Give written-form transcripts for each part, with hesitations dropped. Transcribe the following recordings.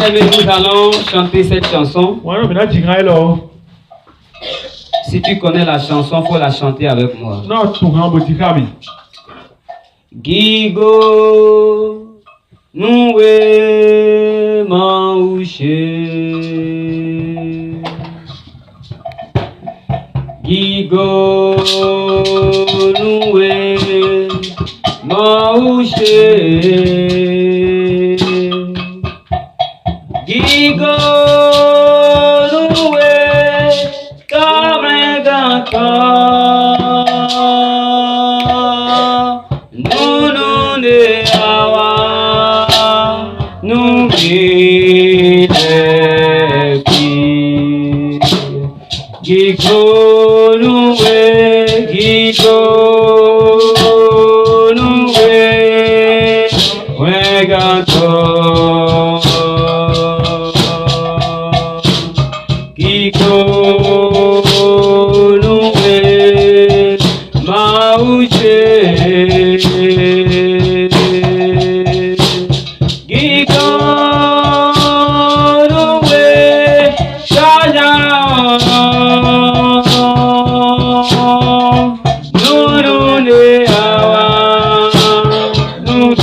Bien-aimés, nous allons chanter cette chanson. Si tu connais la chanson, il faut la chanter avec moi. Gigo, noué, maouché. Gigo, noué, maouché. Gigo, noué, kamegaka. Nous ne awa, nous qui Gigo, noué, Gigo, noué, wegato. Gigo, noué, maouché. Gigo, noué, chaja. Nous ne awa, nous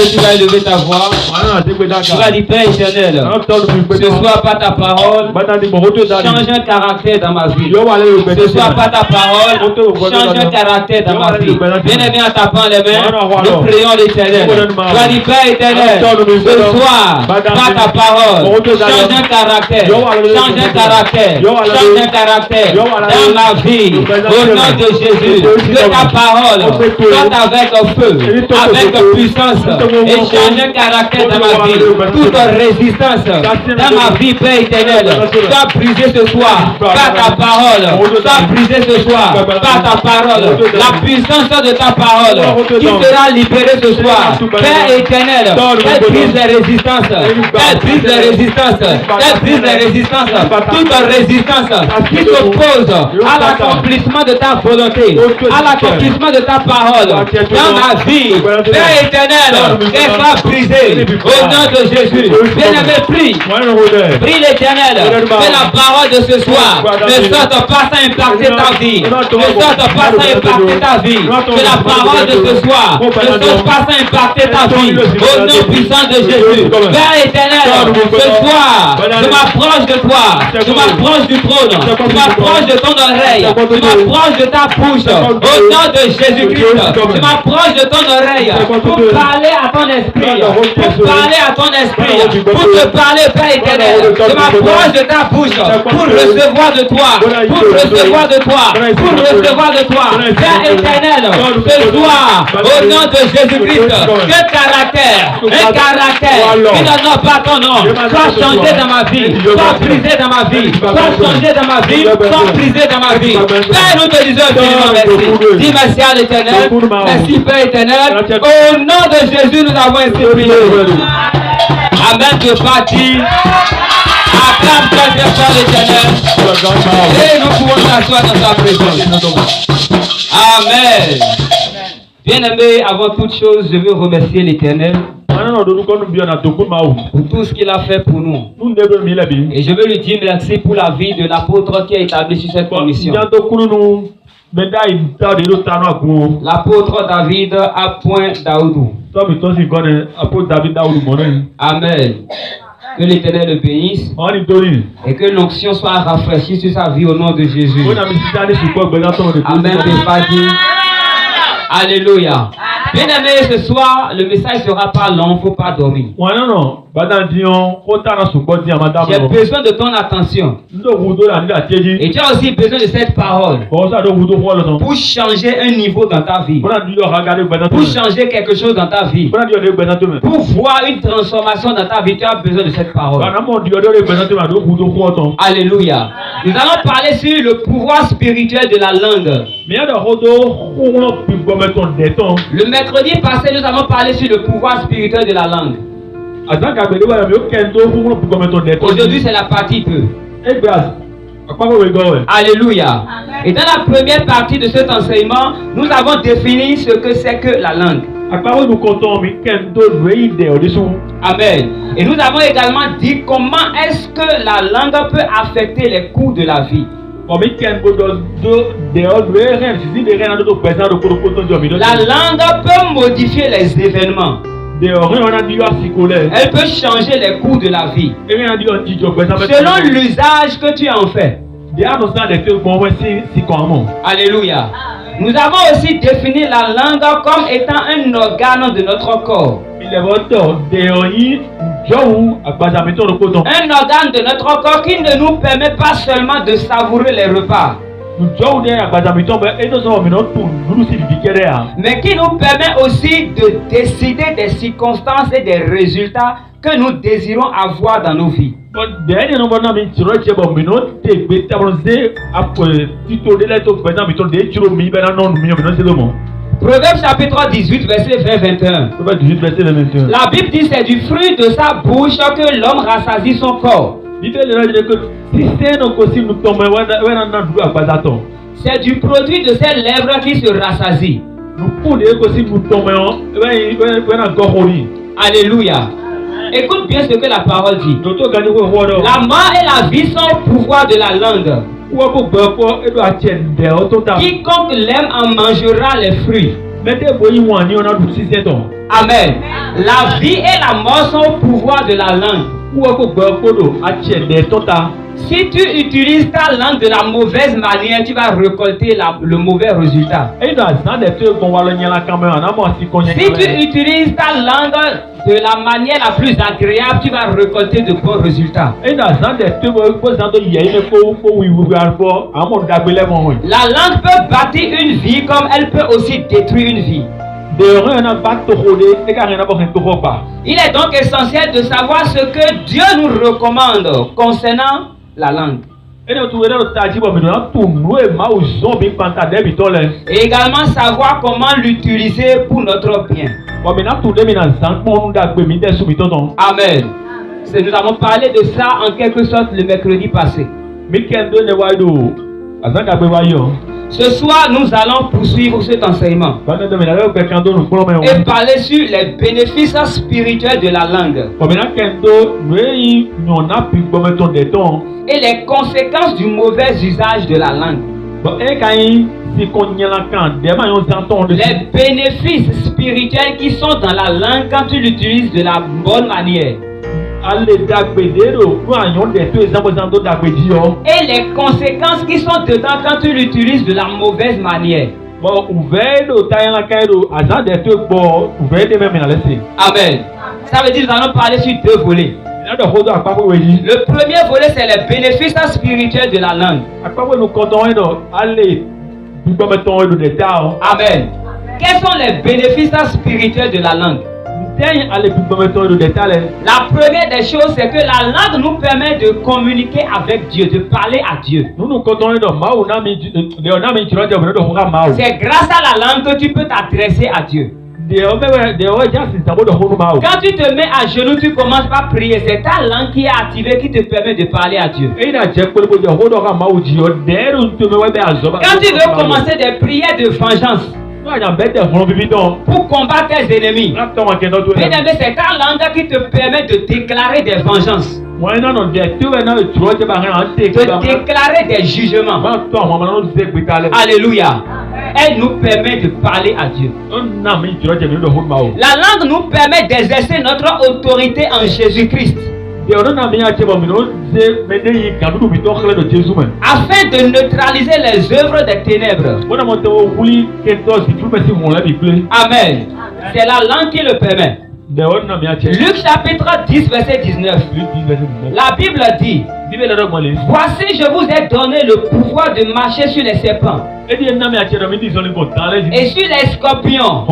tu vas élever ta voix. Tu vas dire Père éternel, ce soir pas ta parole, change un caractère dans ma vie. Ce soir pas ta parole, change un caractère dans ma vie. Bien-aimé en tapant les mains, nous prions l'éternel. Tu vas dire Père éternel, ce soir pas ta parole, change un caractère, change un caractère, change un caractère dans ma vie. Au nom de Jésus, que ta parole soit avec feu, avec puissance. Et change un caractère dans ma vie. Toute résistance dans ma vie, Père éternel, soit brisée ce soir par ta parole. Soit brisée ce soir par ta parole. La puissance de ta parole qui sera libérée ce soir. Père éternel, elle brise les résistances. Elle brise les résistances. Elle brise les résistances. Toute résistance qui s'oppose à l'accomplissement de ta volonté, à l'accomplissement de ta parole dans ma vie. Père éternel, qu'elle soit brisée au nom de Jésus. Bien-aimé, prie. Prie l'éternel. Que la parole de ce soir ne sorte pas sans impacter ta vie. Ne sorte pas sans impacter ta vie. Que la parole de ce soir ne sorte pas sans impacter ta vie. Au nom puissant de Jésus. Père éternel, ce soir, je m'approche de toi. Je m'approche du trône. Je m'approche de ton oreille. Je m'approche de ta bouche. Au nom de Jésus-Christ. Je m'approche de ton oreille pour parler à ton esprit. Pour parler à ton esprit. Pour te parler, Père éternel. Je m'approche de ta bouche pour recevoir de toi. Pour recevoir de toi. Pour recevoir de toi. Père éternel, ce soir, au nom de Jésus-Christ, quel caractère, un caractère qui n'honore pas ton nom, soit changé dans ma vie, soit brisé dans ma vie, soit changé dans ma vie, soit brisé dans ma vie. Père, nous te disons infiniment merci. Dis merci à l'éternel. Merci, Père éternel. Au nom de Jésus, nous avons ainsi prié. Amen. Tu es parti. Acclame très bien Père l'éternel. Et nous pouvons nous asseoir dans sa présence. Amen. Bien-aimé, avant toute chose, je veux remercier l'éternel pour tout ce qu'il a fait pour nous. Et je veux lui dire merci pour la vie de l'apôtre qui a établi sur cette commission. L'apôtre David à point Daoudou. Amen. Que l'Éternel le bénisse et que l'onction soit rafraîchie sur sa vie au nom de Jésus. Amen. Alléluia. Bien aimé, ce soir, le message ne sera pas long, il ne faut pas dormir. J'ai besoin de ton attention. Et tu as aussi besoin de cette parole pour changer un niveau dans ta vie. Pour changer quelque chose dans ta vie. Pour voir une transformation dans ta vie, tu as besoin de cette parole. Alléluia. Nous allons parler sur le pouvoir spirituel de la langue. Le mercredi passé, nous avons parlé sur le pouvoir spirituel de la langue. Aujourd'hui, c'est la partie 2. Alléluia. Et dans la première partie de cet enseignement, nous avons défini ce que c'est que la langue. Amen. Et nous avons également dit comment est-ce que la langue peut affecter les cours de la vie. La langue peut modifier les événements. Elle peut changer les cours de la vie. Selon l'usage que tu en fais. Alléluia. Nous avons aussi défini la langue comme étant un organe de notre corps. Un organe de notre corps qui ne nous permet pas seulement de savourer les repas, mais qui nous permet aussi de décider des circonstances et des résultats que nous désirons avoir dans nos vies. Proverbe chapitre 18, verset 20-21. La Bible dit c'est du fruit de sa bouche que l'homme rassasie son corps. C'est du produit de ses lèvres qui se rassasie. Alléluia. Écoute bien ce que la parole dit. La mort et la vie sont au pouvoir de la langue. Quiconque l'aime en mangera les fruits. Amen. La vie et la mort sont au pouvoir de la langue. Si tu utilises ta langue de la mauvaise manière, tu vas récolter le mauvais résultat. Si tu utilises ta langue de la manière la plus agréable, tu vas récolter de bons résultats. La langue peut bâtir une vie comme elle peut aussi détruire une vie. Il est donc essentiel de savoir ce que Dieu nous recommande concernant la langue. Et également savoir comment l'utiliser pour notre bien. Amen. Nous avons parlé de ça en quelque sorte le mercredi passé. Ce soir, nous allons poursuivre cet enseignement et parler sur les bénéfices spirituels de la langue et les conséquences du mauvais usage de la langue. Les bénéfices spirituels qui sont dans la langue quand tu l'utilises de la bonne manière. Et les conséquences qui sont dedans quand tu l'utilises de la mauvaise manière. Amen. Ça veut dire que nous allons parler sur deux volets. Le premier volet, c'est les bénéfices spirituels de la langue. Amen. Quels sont les bénéfices spirituels de la langue? La première des choses, c'est que la langue nous permet de communiquer avec Dieu, de parler à Dieu. C'est grâce à la langue que tu peux t'adresser à Dieu. Quand tu te mets à genoux, tu commences par prier. C'est ta langue qui est activée qui te permet de parler à Dieu. Quand tu veux commencer des prières de vengeance pour combattre tes ennemis, c'est ta langue qui te permet de déclarer des vengeances, de déclarer des jugements. Alléluia. Elle nous permet de parler à Dieu. La langue nous permet d'exercer notre autorité en Jésus-Christ, afin de neutraliser les œuvres des ténèbres. Amen. C'est la langue qui le permet. Luc chapitre 10 verset 19. La Bible dit: voici, je vous ai donné le pouvoir de marcher sur les serpents et sur les scorpions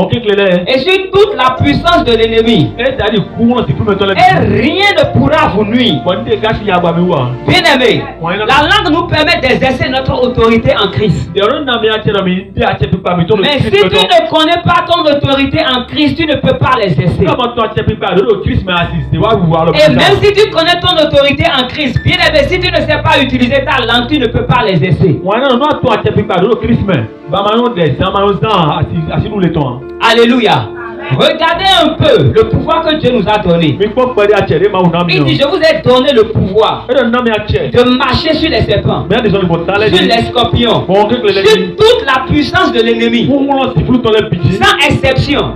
et sur toute la puissance de l'ennemi, et rien ne pourra vous nuire. Bien-aimés, la langue nous permet d'exercer notre autorité en Christ. Mais si tu ne connais pas ton autorité en Christ, tu ne peux pas l'exercer. Et même si tu connais ton autorité en Christ, bien-aimé, si tu ne sais pas utiliser ta langue, tu ne peux pas l'exercer. Alléluia. Regardez un peu le pouvoir que Dieu nous a donné. Il dit: je vous ai donné le pouvoir de marcher sur les serpents, sur les scorpions, sur toute la puissance de l'ennemi, sans exception.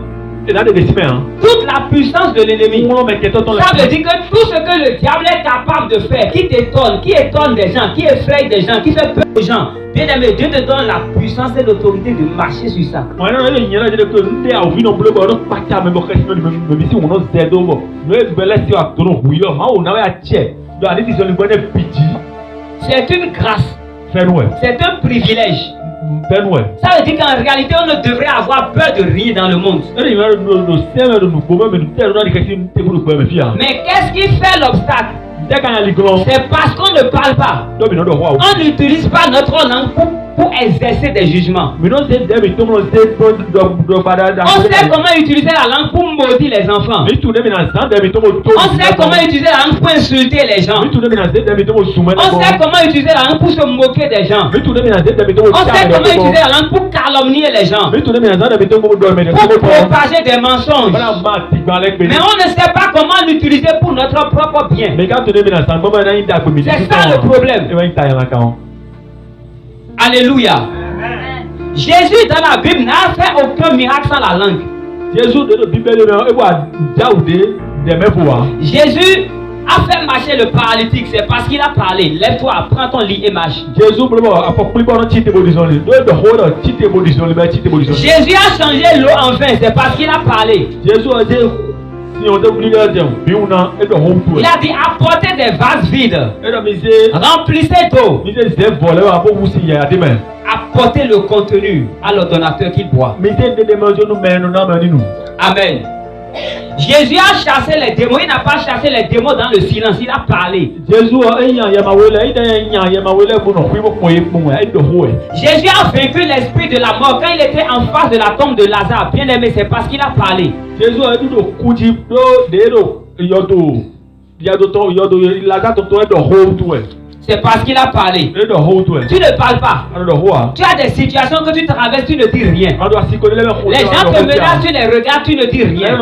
Toute la puissance de l'ennemi. Ça veut dire que tout ce que le diable est capable de faire, qui t'étonne, qui étonne des gens, qui effraie des gens, qui fait peur aux gens, bien aimé, Dieu te donne la puissance et l'autorité de marcher sur ça. C'est une grâce. C'est un privilège. Ça veut dire qu'en réalité, on ne devrait avoir peur de rien dans le monde. Mais qu'est-ce qui fait l'obstacle? C'est parce qu'on ne parle pas. On n'utilise pas notre langue pour exercer des jugements. On sait comment utiliser la langue pour maudire les enfants. On sait comment utiliser la langue pour insulter les gens. On sait comment utiliser la langue pour se moquer des gens. On sait comment utiliser la langue pour calomnier les gens, pour propager des mensonges. Mais on ne sait pas comment l'utiliser pour notre propre bien. C'est ça le problème. Alléluia. Jésus dans la Bible n'a fait aucun miracle sans la langue. Jésus a fait marcher le paralytique, c'est parce qu'il a parlé. Lève-toi, prends ton lit et marche. Jésus a changé l'eau en vin, c'est parce qu'il a parlé. Il a dit: apportez des vases vides, remplissez d'eau, apportez apporter le contenu à l'ordonnateur qu'il boit. Amen. Jésus a chassé les démons. Il n'a pas chassé les démons dans le silence. Il a parlé. Jésus a vaincu l'esprit de la mort quand il était en face de la tombe de Lazare. Bien aimé, c'est parce qu'il a parlé. C'est parce qu'il a parlé. Tu ne parles pas. Tu as des situations que tu traverses, tu ne dis rien. Les gens te menacent, tu les regardes, tu ne dis rien.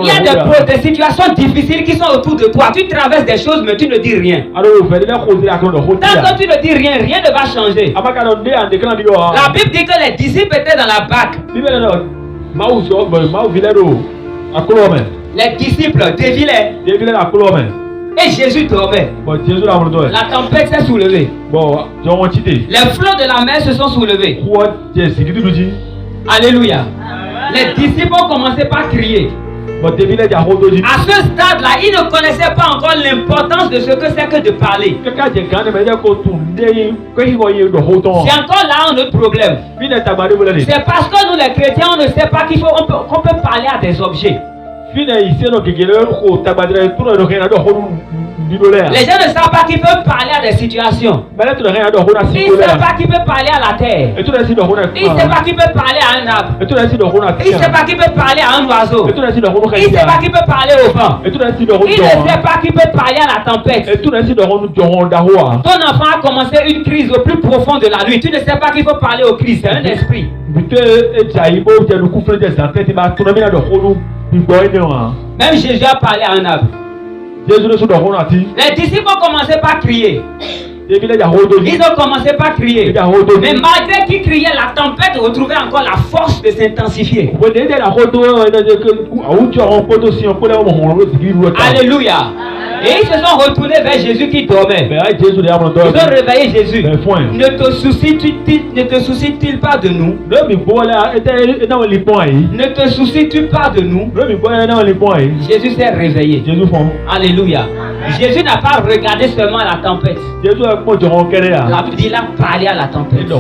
Il y a des situations difficiles qui sont autour de toi. Tu traverses des choses, mais tu ne dis rien. Tant que tu ne dis rien, rien ne va changer. La Bible dit que les disciples étaient dans la barque. Les disciples dévilaient. Et Jésus dormait. La tempête s'est soulevée. Les flots de la mer se sont soulevés. Alléluia. Les disciples ont commencé par crier. À ce stade-là, ils ne connaissaient pas encore l'importance de ce que c'est que de parler. C'est encore là un autre problème. C'est parce que nous les chrétiens, on ne sait pas qu'on peut parler à des objets. Les gens ne savent pas qu'ils peuvent parler à des situations. Ils ne savent pas qu'ils peuvent parler à la terre. Ils ne savent pas qu'ils peuvent parler à un arbre. Ils ne savent pas qu'ils peuvent parler à un oiseau. Ils ne savent pas qu'ils peuvent parler au vent. Ils ne savent pas qu'ils peuvent parler à la tempête. Ton enfant a commencé une crise au plus profond de la nuit. Tu ne sais pas qu'il faut parler au Christ. C'est un esprit. Même Jésus a parlé à un arbre. Les disciples ont commencé par crier. Ils ont commencé par crier. Mais malgré qu'ils criaient, la tempête retrouvait encore la force de s'intensifier. Alléluia. Et ils se sont retournés vers Jésus qui dormait. Ils ont réveillé Jésus. Ne te soucies-t-il pas de nous? Ne te soucies-tu pas de nous? Jésus s'est réveillé. Alléluia. Jésus n'a pas regardé seulement la tempête. La Bible dit qu'il a parlé à la tempête.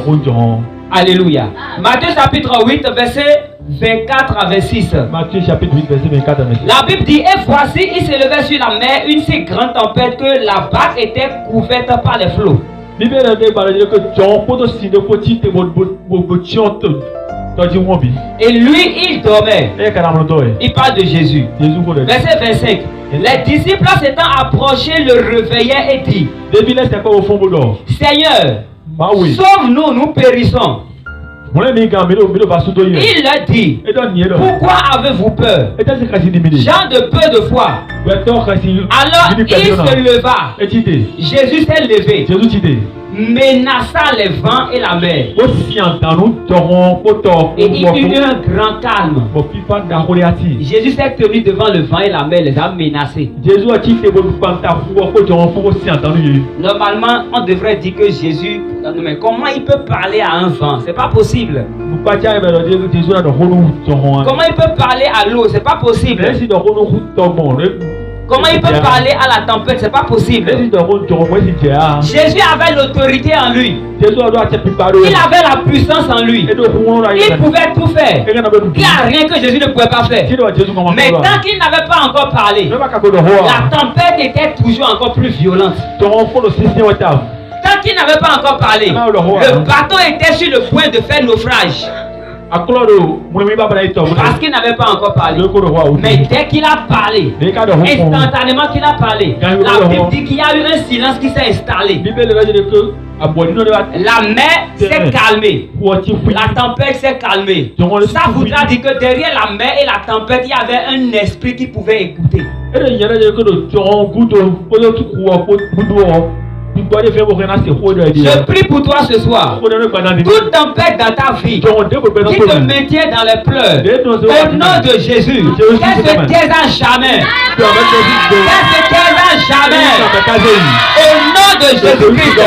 Alléluia. Matthieu chapitre 8, verset 24 à 26. Matthieu chapitre 8, verset 24 à 26. La Bible dit, et voici, il s'élevait sur la mer une si grande tempête que la barque était couverte par les flots. Et lui, il dormait. Il parle de Jésus. Verset 25. Les disciples s'étant approchés le réveillaient et dit, Seigneur, sauve-nous, nous périssons. Il leur dit, pourquoi avez-vous peur? Gens de peu de foi. Alors il se leva. Jésus s'est levé, menaça les vents et la mer. Et il eut un grand calme. Jésus s'est tenu devant le vent et la mer, les a menacés. Normalement, on devrait dire que Jésus, mais comment il peut parler à un vent? C'est pas possible. Comment il peut parler à l'eau? C'est pas possible. Comment il peut parler à la tempête? C'est pas possible. Jésus avait l'autorité en lui. Il avait la puissance en lui. Il pouvait tout faire. Il n'y a rien que Jésus ne pouvait pas faire. Mais tant qu'il n'avait pas encore parlé, la tempête était toujours encore plus violente. Tant qu'il n'avait pas encore parlé, le bateau était sur le point de faire naufrage. Parce qu'il n'avait pas encore parlé. Mais dès qu'il a parlé, instantanément qu'il a parlé, la Bible dit qu'il y a eu un silence qui s'est installé. La mer s'est calmée. La tempête s'est calmée. Ça voudra dire que derrière la mer et la tempête, il y avait un esprit qui pouvait écouter. Je prie pour toi ce soir. Toute tempête dans ta vie qui te maintient dans les pleurs, au nom de Jésus, qu'elle se taise à jamais. Qu'elle se taise à jamais. Au nom de Jésus-Christ.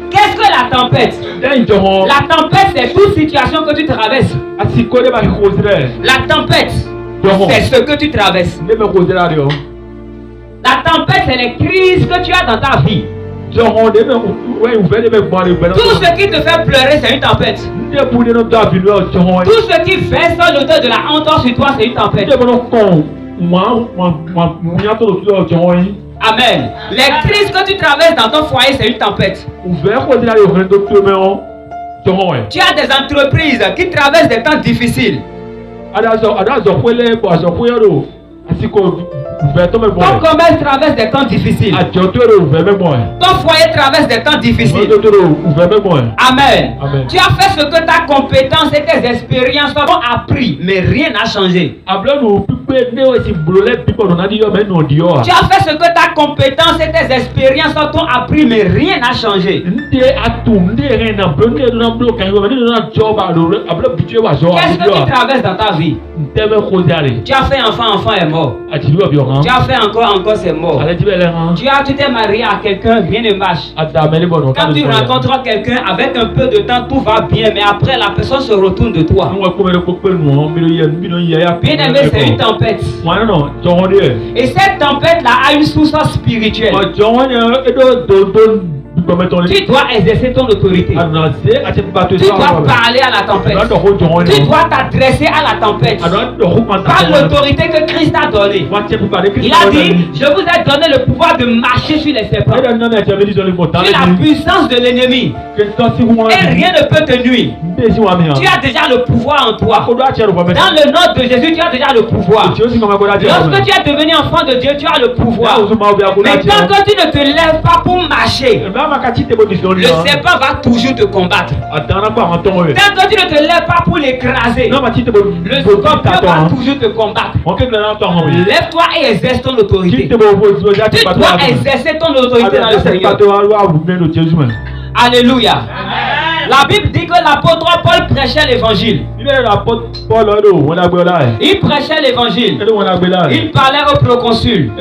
Qu'est-ce que la tempête? La tempête, c'est toute situation que tu traverses. La tempête, c'est ce que tu traverses. La tempête, c'est les crises que tu as dans ta vie. Tout ce qui te fait pleurer, c'est une tempête. Tout ce qui fait sans l'odeur de la honte sur toi, c'est une tempête. Amen. Les crises que tu traverses dans ton foyer, c'est une tempête. Tu as des entreprises qui traversent des temps difficiles. Ton commerce traverse des temps difficiles. Ton foyer traverse des temps difficiles. Amen. Amen. Tu as fait ce que ta compétence et tes expériences t'ont appris, mais rien n'a changé. Tu as fait ce que ta compétence et tes expériences t'ont appris, mais rien n'a changé. Qu'est-ce que tu traverses dans ta vie? Tu as fait enfant est mort. Tu as fait encore, c'est mort. Tu t'es marié à quelqu'un, rien ne marche. Quand tu rencontres quelqu'un, avec un peu de temps, tout va bien, mais après la personne se retourne de toi. Bien aimé, c'est une tempête. Et cette tempête-là a une source spirituelle. Tu dois exercer ton autorité. Tu dois parler à la tempête. Tu dois t'adresser à la tempête. Par l'autorité que Christ a donnée. Il a dit, je vous ai donné le pouvoir de marcher sur les serpents. Sur la puissance de l'ennemi. Et rien ne peut te nuire. Tu as déjà le pouvoir en toi. Dans le nom de Jésus, tu as déjà le pouvoir. Lorsque tu es devenu enfant de Dieu, tu as le pouvoir. Mais tant que tu ne te lèves pas pour marcher, le serpent va toujours te combattre. Tant que tu ne te lèves pas pour l'écraser, le scorpion va toujours te combattre. Lève-toi et exerce ton autorité. Tu dois exercer ton autorité dans le Seigneur. Alléluia. La Bible dit que l'apôtre Paul prêchait l'évangile. Il prêchait l'évangile. Il parlait au proconsul.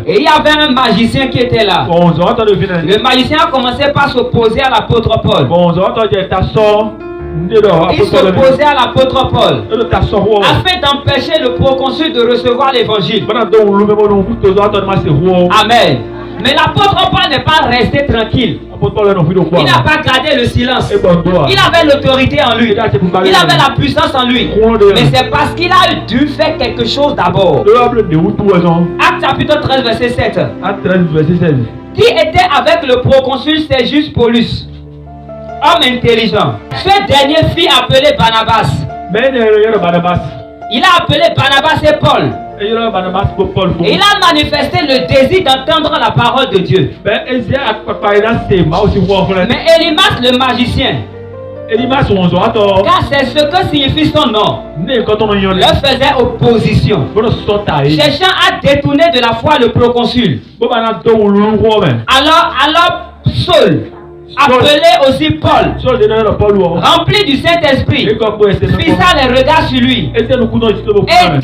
Et il y avait un magicien qui était là. Le magicien a commencé par s'opposer à l'apôtre Paul. Il s'opposait à l'apôtre Paul afin d'empêcher le proconsul de recevoir l'évangile. Amen. Mais l'apôtre Paul n'est pas resté tranquille. Il n'a pas gardé le silence. Il avait l'autorité en lui. Il avait la puissance en lui. Mais c'est parce qu'il a dû faire quelque chose d'abord. Acte chapitre 13 verset 7. Qui était avec le proconsul Sergius Paulus, homme intelligent. Ce dernier fit appeler Barnabas. Il a appelé Barnabas et Paul. Et il a manifesté le désir d'entendre la parole de Dieu. Mais Elimas le magicien, car c'est ce que signifie son nom, leur faisait opposition, cherchant à détourner de la foi le proconsul. Alors Saul, appelé aussi Paul, rempli du Saint-Esprit, fixa les regards sur lui et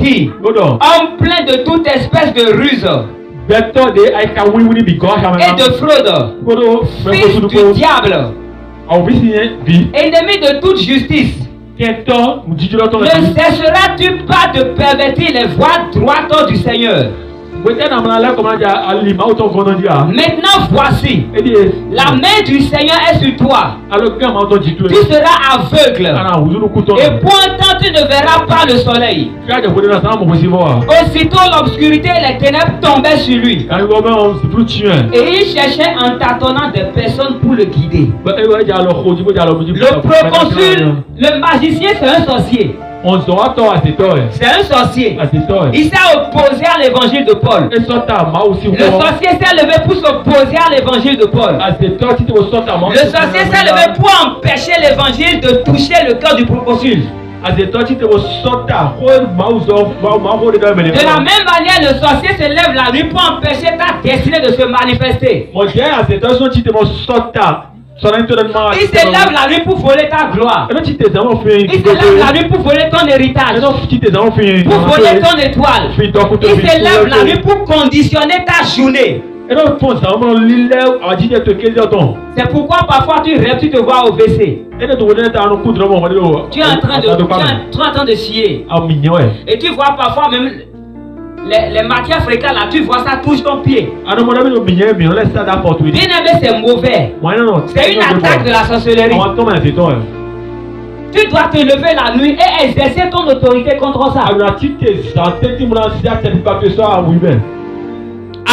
dit, homme plein de toute espèce de ruse et de fraude, fils du diable, ennemi de toute justice, ne cesseras-tu pas de pervertir les voies droites du Seigneur? Maintenant voici, la main du Seigneur est sur toi. Tu seras aveugle et pour un temps tu ne verras pas le soleil. Aussitôt l'obscurité et les ténèbres tombaient sur lui. Et il cherchait en tâtonnant des personnes pour le guider. Le proconsul, le magicien, c'est un sorcier. C'est un sorcier. Il s'est opposé à l'évangile de Paul. Le sorcier s'est levé pour s'opposer à l'évangile de Paul. Le sorcier s'est levé pour empêcher l'évangile de toucher le cœur du proconsul. De la même manière, le sorcier se lève la nuit pour empêcher ta destinée de se manifester. Il se lève la nuit pour voler ta gloire. Il se lève la nuit pour voler ton héritage, pour voler ton étoile. Il se lève la nuit pour conditionner ta journée. C'est pourquoi parfois tu rêves, tu te vois au WC. Tu es en train de chier. Et tu vois parfois même les matières fréquentes là, tu vois ça touche ton pied. Bien aimé, c'est mauvais. C'est une attaque de la sorcellerie. Tu dois te lever la nuit et exercer ton autorité contre ça.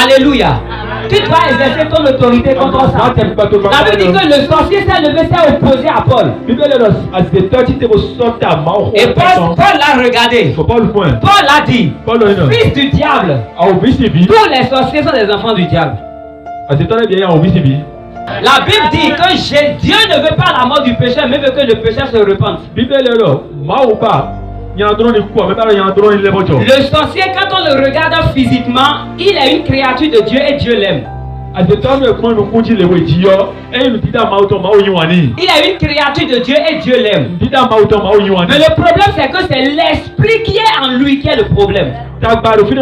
Alléluia. Tu dois exercer ton autorité contre ça. La Bible dit que le sorcier s'est levé, s'est opposé à Paul. Et Paul l'a regardé. Paul a dit, fils du diable. Tous les sorciers sont des enfants du diable. La Bible dit que Dieu ne veut pas la mort du pécheur, mais veut que le pécheur se repente. Le sorcier, quand on le regarde physiquement, il est une créature de Dieu et Dieu l'aime. Il est une créature de Dieu et Dieu l'aime. Mais le problème, c'est que c'est l'esprit qui est en lui qui est le problème. L'esprit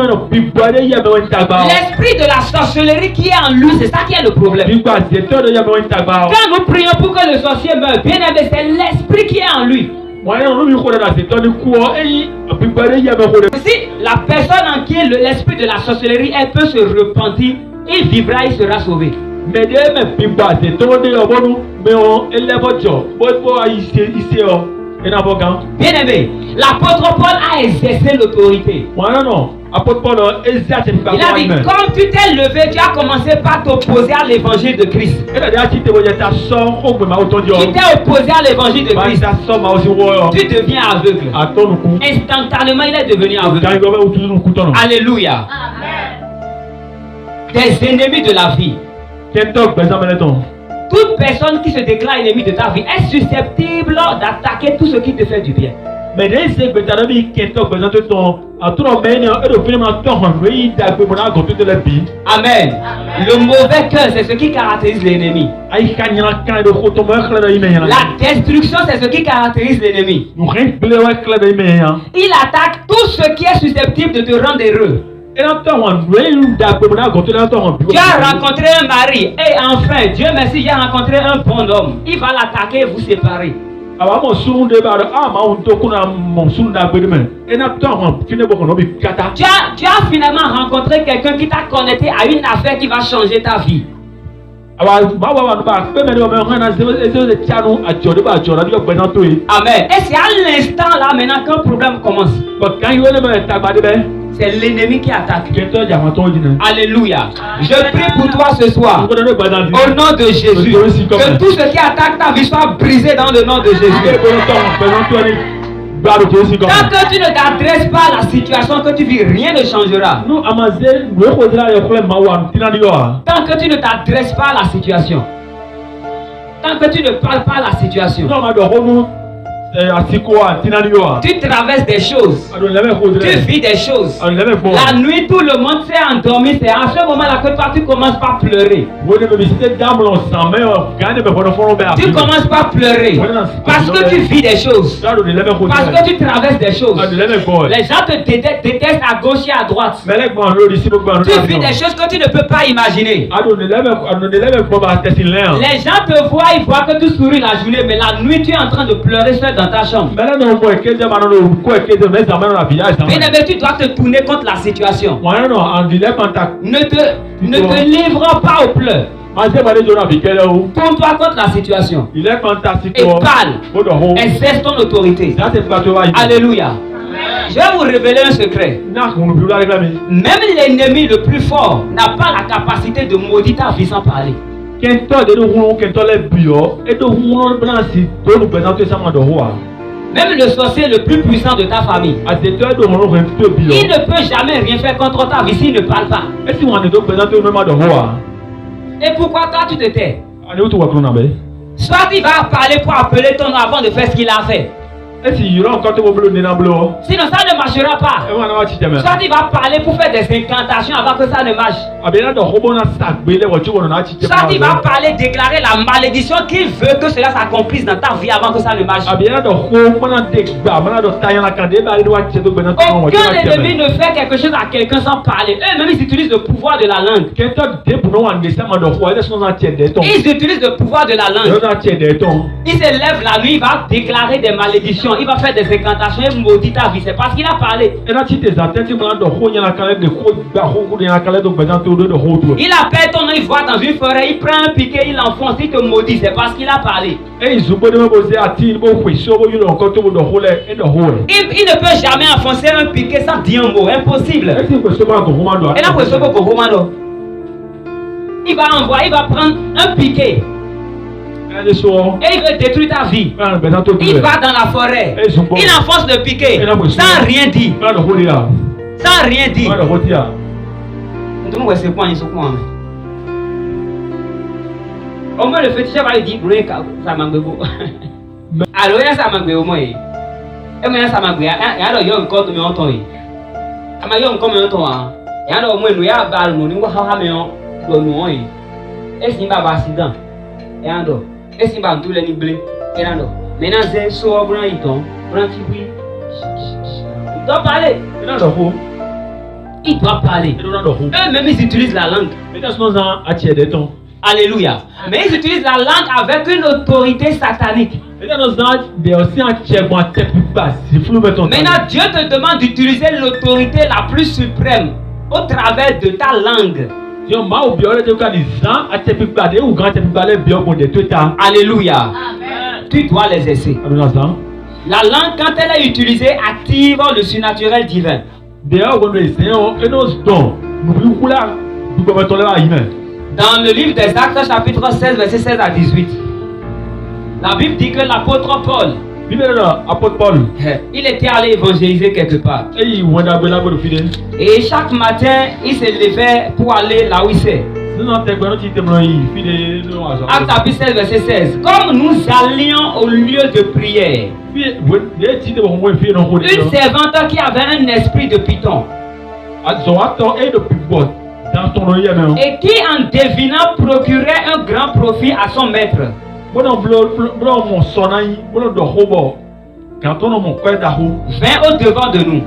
de la sorcellerie qui est en lui, c'est ça qui est le problème. Quand nous prions pour que le sorcier meure, bien aimé, c'est l'esprit qui est en lui. Si la personne en qui est l'esprit de la sorcellerie, elle peut se repentir, il vivra, il sera sauvé. Bien aimé, l'apôtre Paul a exercé l'autorité. Il a dit, comme tu t'es levé, tu as commencé par t'opposer à l'évangile de Christ. Tu t'es opposé à l'évangile de Christ. Tu deviens aveugle. Instantanément, il est devenu aveugle. Alléluia. Des ennemis de la vie. Toute personne qui se déclare ennemi de ta vie est susceptible d'attaquer tout ce qui te fait du bien. Amen. Le mauvais cœur, c'est ce qui caractérise l'ennemi. La destruction, c'est ce qui caractérise l'ennemi. Il attaque tout ce qui est susceptible de te rendre heureux. Tu as rencontré un mari et enfin, Dieu merci, j'ai rencontré un bon homme. Il va l'attaquer et vous séparer. Tu as finalement rencontré quelqu'un qui t'a connecté à une affaire qui va changer ta vie. Amen. Et c'est à l'instant là maintenant qu'un problème commence. C'est l'ennemi qui attaque. Alléluia. Je prie pour toi ce soir. Au nom de Jésus. Que tout ce qui attaque ta vie soit brisé dans le nom de Jésus. Tant que tu ne t'adresses pas à la situation que tu vis, rien ne changera. Tant que tu ne t'adresses pas à la situation. Tant que tu ne parles pas à la situation. Tu traverses des choses. Tu vis des choses. La nuit, tout le monde s'est endormi. C'est à ce moment-là que toi, tu commences par pleurer. Tu commences par pleurer. Parce que tu vis des choses. Parce que tu traverses des choses. Les gens te détestent à gauche et à droite. Tu vis des choses que tu ne peux pas imaginer. Les gens te voient, ils voient que tu souris la journée. Mais la nuit, tu es en train de pleurer seul dans ta chambre. Bien aimé, tu dois te tourner contre la situation. Ne te livre pas au pleurs. Tourne-toi contre la situation. Et parle. Exerce ton autorité. Alléluia. Je vais vous révéler un secret. Même l'ennemi le plus fort n'a pas la capacité de maudire ta vie sans parler. Même le sorcier le plus puissant de ta famille, il ne peut jamais rien faire contre ta vie s'il ne parle pas. Et pourquoi toi tu te tais? Soit il va parler pour appeler ton nom avant de faire ce qu'il a fait. Sinon ça ne marchera pas. Soit il va parler pour faire des incantations avant que ça ne marche. Soit il va parler, déclarer la malédiction qu'il veut que cela s'accomplisse dans ta vie avant que ça ne marche. Aucun ennemi ne fait quelque chose à quelqu'un sans parler. Eux-mêmes ils utilisent le pouvoir de la langue. Ils utilisent le pouvoir de la langue. Ils se lèvent la nuit, ils vont déclarer des malédictions. maison, il va faire des incantations et maudit ta vie. C'est parce qu'il a parlé. Il appelle ton nom, il voit dans une forêt, il prend un piquet, il l'enfonce, il te maudit. C'est parce qu'il a parlé. Il ne peut jamais enfoncer un piquet sans dire un mot. Impossible. Il va envoyer, il va prendre un piquet. Et il veut détruire ta vie. Il va dans la forêt. Il enfonce le piquet sans rien dire. Sans rien dire. Au moins le féticheur va lui dire ça m'a beaucoup. Alors il y a ça m'a beaucoup au moins. Et maintenant ça m'a beaucoup. Alors il y a encore de mon temps. Il y a encore de mon temps. Il y a au moins nous y a balle nous nous ha me on do nous. Est-ce qu'il va avoir accident? Et ando. Est-ce qu'il va tout les niblés? Et ando. Maintenant c'est so blanc il tombe. Blanc qui oui. Il doit parler. Il doit parler. Eux-mêmes ils utilisent la langue. Alléluia. Mais ils utilisent la langue avec une autorité satanique. Maintenant Dieu te demande d'utiliser l'autorité la plus suprême au travers de ta langue. Alléluia. Amen. Tu dois l'exercer. La langue, quand elle est utilisée, active le surnaturel divin. Dans le livre des Actes, chapitre 16, verset 16 à 18, la Bible dit que l'apôtre Paul, il était allé évangéliser quelque part. Et chaque matin, il se levait pour aller là où il est. Acte chapitre 16, verset 16. Comme nous allions au lieu de prière, une servante qui avait un esprit de python, et qui en devinant procurait un grand profit à son maître, vint au-devant de nous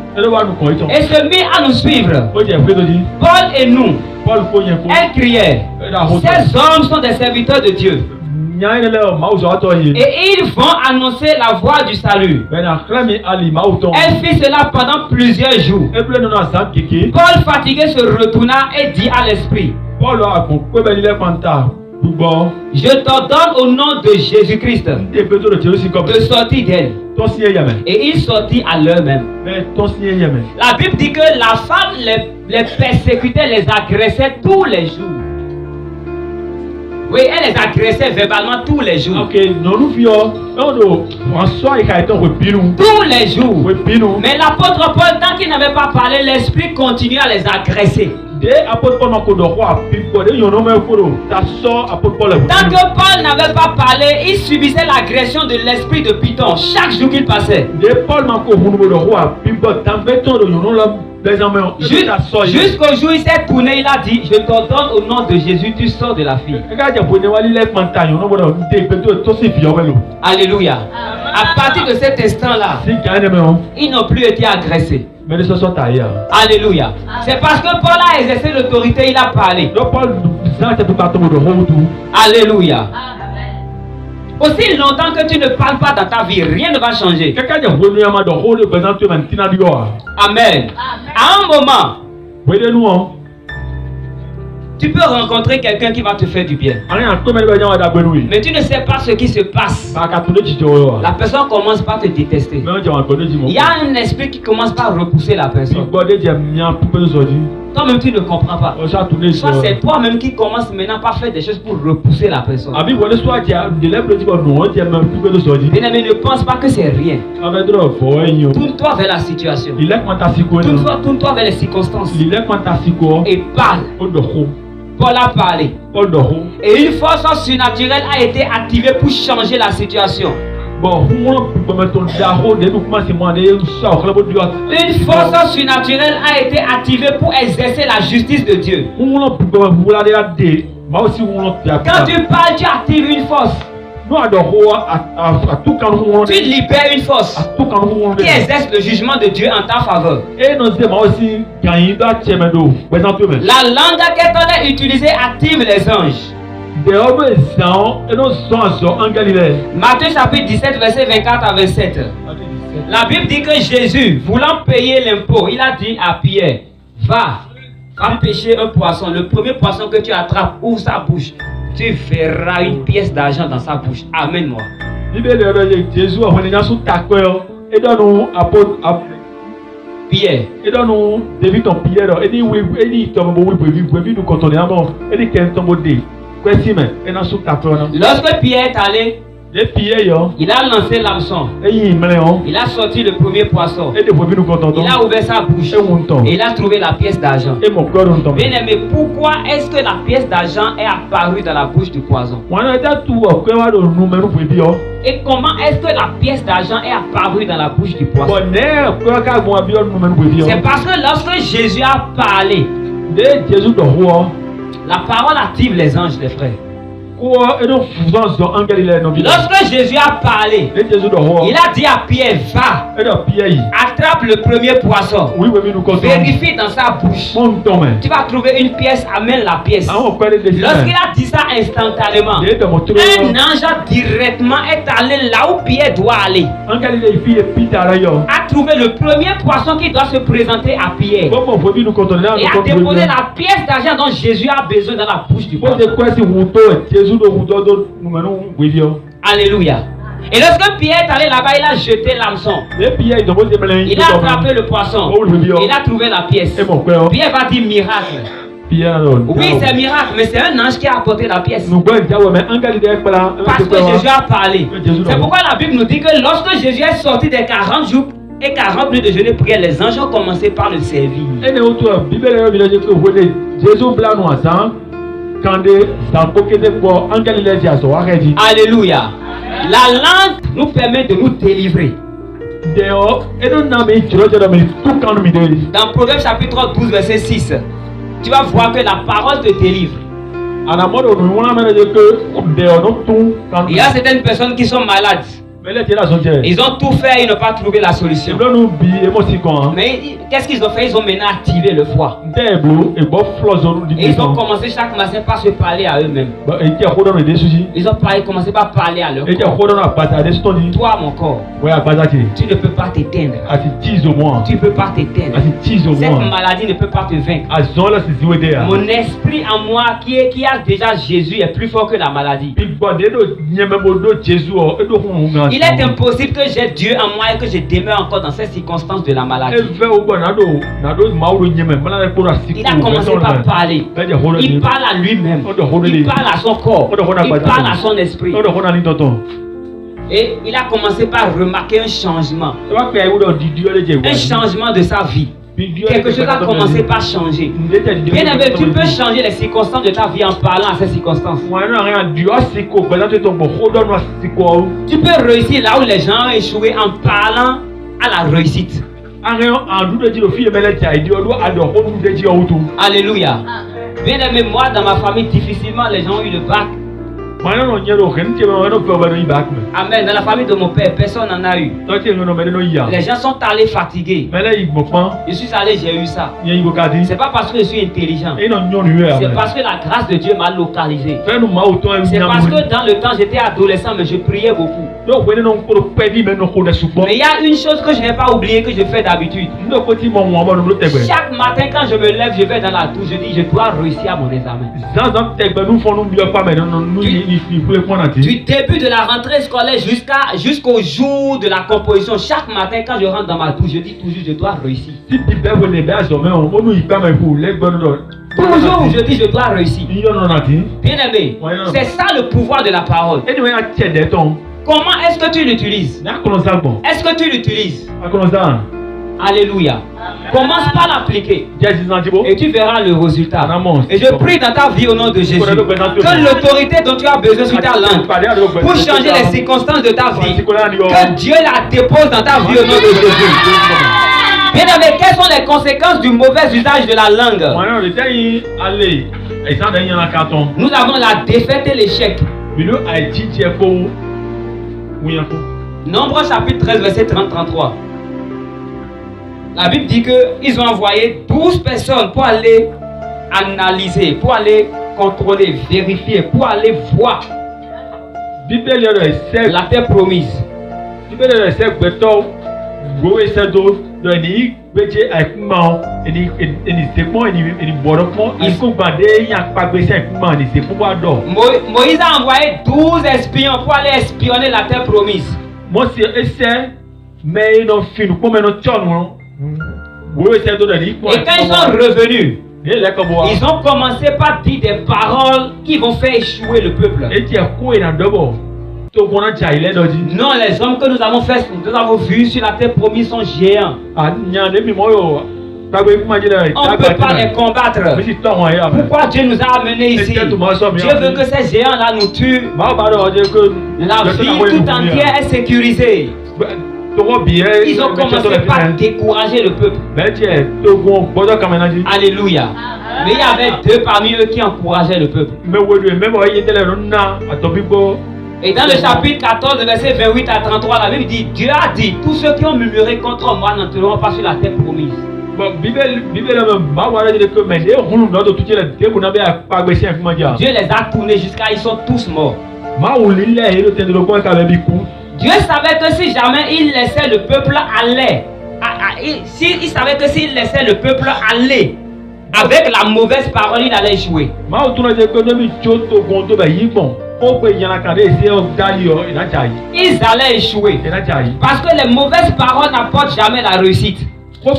et se mit à nous suivre. Paul et nous, elle criait, ces hommes sont des serviteurs de Dieu et ils vont annoncer la voie du salut. Elle fit cela pendant plusieurs jours. Paul fatigué se retourna et dit à l'esprit, je t'ordonne au nom de Jésus-Christ de sortir d'elle. Et il sortit à l'heure même. La Bible dit que la femme les persécutait, les agressait tous les jours. Oui, elle les agressait verbalement tous les jours. Tous les jours. Mais l'apôtre Paul, tant qu'il n'avait pas parlé, l'esprit continuait à les agresser. Tant que Paul n'avait pas parlé, il subissait l'agression de l'esprit de Python chaque jour qu'il passait. Jusqu'au jour où il s'est tourné, il a dit, je t'ordonne au nom de Jésus, tu sors de la fille. Alléluia. À partir de cet instant-là, ils n'ont plus été agressés. Alléluia. C'est parce que Paul a exercé l'autorité, il a parlé. Alléluia. Aussi longtemps que tu ne parles pas dans ta vie, rien ne va changer. Amen. À un moment, tu peux rencontrer quelqu'un qui va te faire du bien. Mais tu ne sais pas ce qui se passe. La personne commence par te détester. Il y a un esprit qui commence par repousser la personne. Toi-même tu ne comprends pas. Soit c'est toi-même qui commence maintenant par faire des choses pour repousser la personne. Bien-aimé, ne pense pas que c'est rien. Tourne-toi vers la situation. Tourne-toi vers les circonstances. Et parle. Paul a parlé. Et une force surnaturelle a été activée pour changer la situation. Une force surnaturelle a été activée pour exercer la justice de Dieu. Quand tu parles, tu actives une force. Tu libères une force qui exerce le jugement de Dieu en ta faveur. La langue qu'elle a utilisée active les anges. Matthieu chapitre 17 verset 24 à 27. La Bible dit que Jésus, voulant payer l'impôt, il a dit à Pierre, va pêcher un poisson. Le premier poisson que tu attrapes, ouvre sa bouche. Tu verras une pièce d'argent dans sa bouche. Amène-moi. Pierre. Lorsque Pierre est allé, il a lancé l'hameçon. Il a sorti le premier poisson. Il a ouvert sa bouche. Et il a trouvé la pièce d'argent. Bien aimé, pourquoi est-ce que la pièce d'argent est apparue dans la bouche du poisson? Et comment est-ce que la pièce d'argent est apparue dans la bouche du poisson? C'est parce que lorsque Jésus a parlé, la parole active les anges, les frères. Lorsque Jésus a parlé, il a dit à Pierre, va, attrape le premier poisson, vérifie dans sa bouche, tu vas trouver une pièce, amène la pièce. Lorsqu'il a dit ça instantanément, un ange directement est allé là où Pierre doit aller, a trouvé le premier poisson qui doit se présenter à Pierre et a déposé la pièce d'argent dont Jésus a besoin dans la bouche du poisson. Alléluia. Et lorsque Pierre est allé là-bas, il a jeté l'hameçon. Il a attrapé le poisson. Il a trouvé la pièce. Pierre va dire miracle. Oui, c'est miracle, mais c'est un ange qui a apporté la pièce. Parce que Jésus a parlé. C'est pourquoi la Bible nous dit que lorsque Jésus est sorti des 40 jours et 40 minutes de jeûne et prière, les anges ont commencé par le servir. Alléluia. La langue nous permet de nous délivrer. Dans Proverbes chapitre 12 verset 6, tu vas voir que la parole te délivre. Il y a certaines personnes qui sont malades. Ils ont tout fait et ils n'ont pas trouvé la solution. Mais qu'est-ce qu'ils ont fait? Ils ont maintenant activé le foie. Et ils ont commencé chaque matin par se parler à eux-mêmes. Ils ont commencé par parler à leur corps. Toi, mon corps, tu ne peux pas t'éteindre. Tu ne peux pas t'éteindre. Cette maladie ne peut pas te vaincre. Mon esprit en moi qui a déjà Jésus est plus fort que la maladie. Il est impossible que j'ai Dieu en moi et que je demeure encore dans ces circonstances de la maladie. Il a commencé par parler. Il parle à lui-même. Il parle à son corps. Il parle à son esprit. Et il a commencé par remarquer un changement. Un changement de sa vie. Quelque chose a commencé par changer. Bien aimé, tu peux changer les circonstances de ta vie en parlant à ces circonstances. Tu peux réussir là où les gens ont échoué en parlant à la réussite. Alléluia. Bien aimé, moi dans ma famille, difficilement les gens ont eu le bac. Amen. Dans la famille de mon père, personne n'en a eu. Les gens sont allés fatigués. Je suis allé, j'ai eu ça. C'est pas parce que je suis intelligent. C'est parce que la grâce de Dieu m'a localisé. C'est parce que dans le temps, j'étais adolescent, mais je priais beaucoup. Mais il y a une chose que je n'ai pas oublié, que je fais d'habitude. Chaque matin, quand je me lève, je vais dans la douche, je dis, je dois réussir à mon examen. Du début de la rentrée scolaire jusqu'au jour de la composition, chaque matin quand je rentre dans ma douche, je dis toujours je dois réussir. Toujours je dis je dois réussir. Bien aimé, c'est ça le pouvoir de la parole. Comment est-ce que tu l'utilises? Est-ce que tu l'utilises? Alléluia. Commence par l'appliquer et tu verras le résultat. Et je prie dans ta vie au nom de Jésus que l'autorité dont tu as besoin sur ta langue pour changer les circonstances de ta vie, que Dieu la dépose dans ta vie au nom de Jésus. Bien aimé, quelles sont les conséquences du mauvais usage de la langue? Nous avons la défaite et l'échec. Nombre chapitre 13 verset 30-33. La Bible dit qu'ils ont envoyé 12 personnes pour aller analyser, pour aller contrôler, vérifier, pour aller voir la terre promise. Wo ese do ni beje aikuma eni sekmo eni borokmo iko gbade yan pagbe se aikuma ni sekmo wa do. Moïse a envoyé 12 espions pour aller espionner la terre promise. Moi c'est essaie mais non fin pour me no tchonu. Wo ese do ni ko. Et quand ils sont revenus, ils ont commencé par dire des paroles qui vont faire échouer le peuple. Et tu as quoi dans d'abord? Non, les hommes que nous avons vus sur la terre promise sont géants. On ne peut pas les combattre. Pourquoi Dieu nous a amenés ici? Dieu veut que ces géants-là nous tuent. La vie tout entière est sécurisée. Ils ont commencé par décourager le peuple. Alléluia. Mais il y avait deux parmi eux qui encourageaient le peuple. Et dans le chapitre 14, verset 28 à 33, la Bible dit, Dieu a dit, tous ceux qui ont murmuré contre moi n'entreront pas sur la terre promise. Dieu les a tournés jusqu'à ils sont tous morts. Dieu savait que si jamais il laissait le peuple aller, il savait que s'il laissait le peuple aller avec la mauvaise parole, il allait échouer. Ils allaient échouer. Parce que les mauvaises paroles n'apportent jamais la réussite. Nom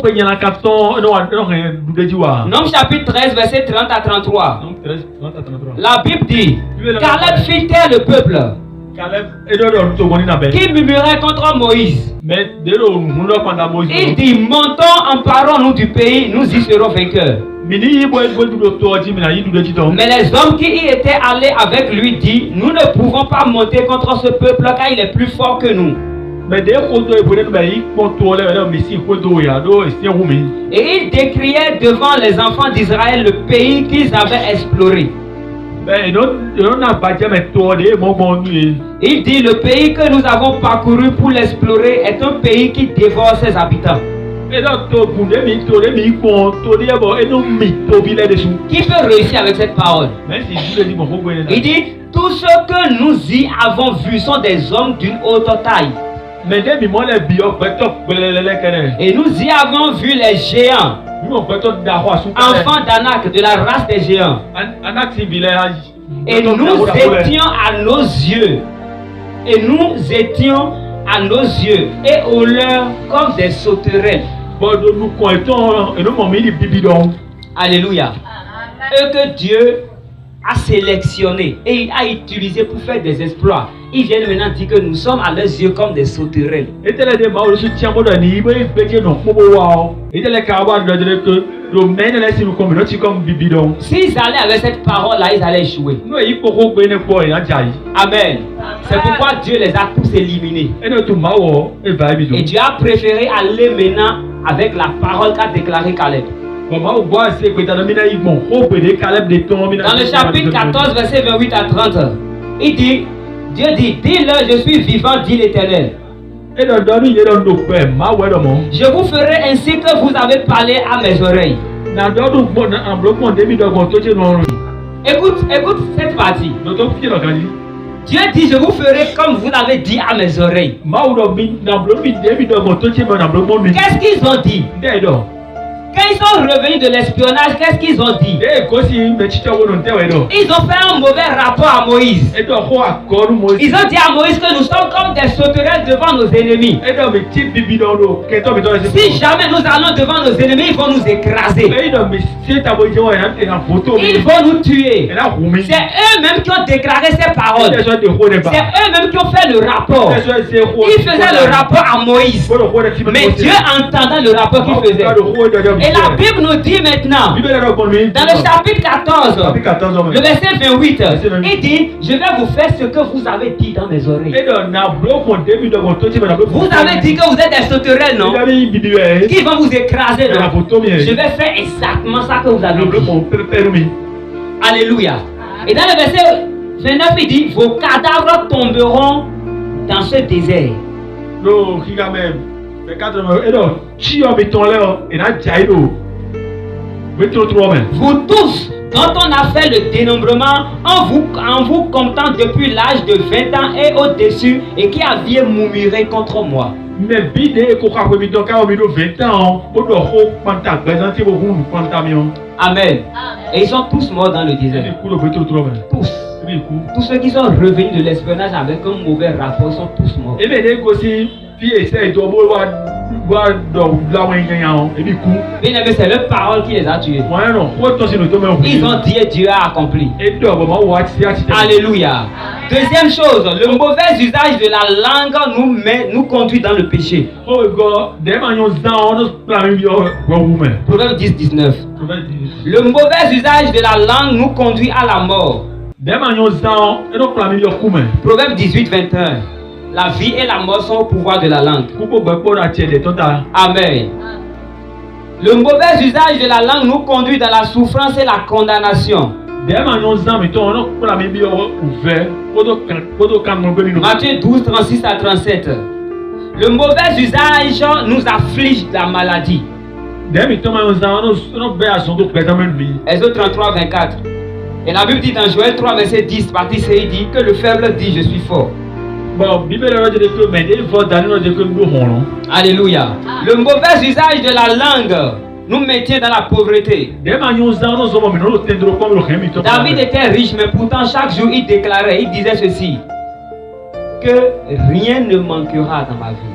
chapitre 13, verset 30 à 33. La Bible dit, Caleb fit taire le peuple qui murmurait contre Moïse. Il dit, montons, emparons-nous du pays, nous y serons vainqueurs. Mais les hommes qui y étaient allés avec lui disent, nous ne pouvons pas monter contre ce peuple car il est plus fort que nous. Et ils décriaient devant les enfants d'Israël le pays qu'ils avaient exploré. Il dit, le pays que nous avons parcouru pour l'explorer est un pays qui dévore ses habitants. Qui peut réussir avec cette parole? Il dit, tous ceux que nous y avons vus sont des hommes d'une haute taille. Et nous y avons vu les géants, enfants d'Anak, de la race des géants. Et nous étions à nos yeux. Et aux leurs comme des sauterelles. Alléluia. Eux que Dieu a sélectionnés et a utilisé pour faire des exploits. Ils viennent maintenant dire que nous sommes à leurs yeux comme des sauterelles. S'ils allaient avec cette parole-là, ils allaient échouer. Amen. C'est pourquoi Dieu les a tous éliminés. Et Dieu a préféré aller maintenant avec la parole qu'a déclaré Caleb. Dans le chapitre 14, verset 28 à 30, il dit, Dieu dit, dis-leur, je suis vivant, dit l'Éternel. Je vous ferai ainsi que vous avez parlé à mes oreilles. Écoute cette partie. Dieu dit, je vous ferai comme vous l'avez dit à mes oreilles. Qu'est-ce qu'ils ont dit? Quand ils sont revenus de l'espionnage, qu'est-ce qu'ils ont dit? Ils ont fait un mauvais rapport à Moïse. Ils ont dit à Moïse que nous sommes comme des sauterelles devant nos ennemis. Si jamais nous allons devant nos ennemis, ils vont nous écraser. Ils vont nous tuer. C'est eux-mêmes qui ont déclaré ces paroles. C'est eux-mêmes qui ont fait le rapport. Ils faisaient le rapport à Moïse. Mais Dieu entendait le rapport qu'ils faisaient. Et la Bible nous dit maintenant, dans le chapitre 14, le verset 28, il dit, je vais vous faire ce que vous avez dit dans mes oreilles. Vous avez dit que vous êtes des sauterelles, non? Qui vont vous écraser, non? Je vais faire exactement ça que vous avez dit. Alléluia. Et dans le verset 29, il dit, vos cadavres tomberont dans ce désert. Vous tous, dont on a fait le dénombrement en vous comptant depuis l'âge de 20 ans et au-dessus, et qui aviez murmuré contre moi. Mais bide ko ka ko mi do ka o mi do 20 ans o do ko panta présenter bo hun panta mi on. Amen. Et ils sont tous morts dans le désert. Tous. Tous ceux qui sont revenus de l'espionnage avec un mauvais rapport sont tous morts. Et bien, c'est leur parole qui les a tués. Ils ont dit et Dieu a accompli. Alléluia. Deuxième chose, le mauvais usage de la langue nous conduit dans le péché. Proverbe 10, 19. Le mauvais usage de la langue nous conduit à la mort. Proverbe 18, 21. La vie et la mort sont au pouvoir de la langue. Amen. Le mauvais usage de la langue nous conduit dans la souffrance et la condamnation. Matthieu 12, 36 à 37. Le mauvais usage nous afflige la maladie. Exode 33, 24. Et la Bible dit dans Joël 3, verset 10, partie C, il dit que le faible dit je suis fort. Alléluia. Le mauvais usage de la langue nous maintient dans la pauvreté. David était riche, mais pourtant chaque jour il déclarait, il disait ceci, que rien ne manquera dans ma vie.